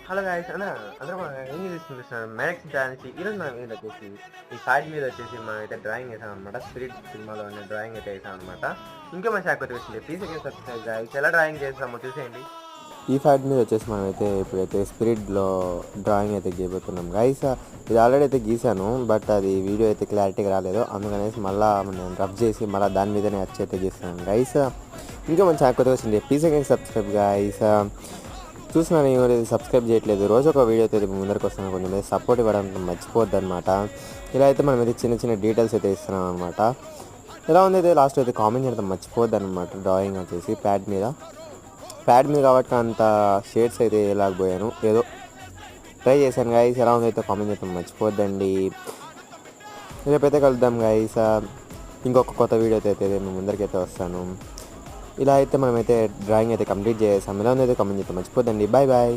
Hello guys అందరూ ఏం చూస్తున్నారు మ్యాక్స్ డాన్స్ ఈరోజు మనం మీద వచ్చేసి ఈ కార్డ్ మీద వచ్చేసి మనం అయితే డ్రాయింగ్ వేసాం అనమాట. స్పిరిట్ సినిమాలో ఉన్న డ్రాయింగ్ అయితే వేసాం అనమాట. ఇంకా మన శాఖ వచ్చింది ప్లీజ్ అగైన్ సబ్స్క్రైబ్ గాయ్స్. ఎలా డ్రాయింగ్ చేస్తామో చూసేయండి. ఈ ఫ్యాట్ మీద వచ్చేసి మనమైతే ఇప్పుడైతే స్పిరిట్లో డ్రాయింగ్ అయితే గీయబోతున్నాం గైస్. ఇది ఆల్రెడీ అయితే గీసాను, బట్ అది వీడియో అయితే క్లారిటీగా రాలేదు. అందుకనేసి మళ్ళీ నేను రబ్ చేసి మళ్ళీ దాని మీదనే వచ్చి అయితే గీస్తున్నాను గైస్. ఇంకా మన ఛానల్ కొత్తగా వచ్చింది ప్లీజ్ అగైన్ సబ్స్క్రైబ్ గైస్. చూస్తున్నాను ఎవరైతే సబ్స్క్రైబ్ చేయట్లేదు, రోజు ఒక వీడియో అయితే ముందరికి వస్తున్నాను. కొంచెం మీద సపోర్ట్ ఇవ్వడం మర్చిపోద్ది అనమాట. ఇలా అయితే మనం అయితే చిన్న చిన్న డీటెయిల్స్ అయితే ఇస్తున్నాం అనమాట. ఎలా ఉంది అయితే లాస్ట్ అయితే కామెంట్ చేయడం మర్చిపోద్ది అనమాట. డ్రాయింగ్ వచ్చేసి ప్యాడ్ మీద కాబట్టి అంత షేడ్స్ అయితే వేయలేకపోయాను, ఏదో ట్రై చేశాను గైస్. ఎలా ఉంది అయితే కామెంట్ చేయడం మర్చిపోద్దండి. రేపైతే కలుద్దాం గైస్. ఇంకొక కొత్త వీడియో అయితే నేను ముందరికైతే వస్తాను. ఇలా అయితే మనమైతే డ్రాయింగ్ అయితే కంప్లీట్ చేసాం. ఎలా ఉంది అయితే కామెంట్ చేయడం మర్చిపోద్దండి. Bye bye.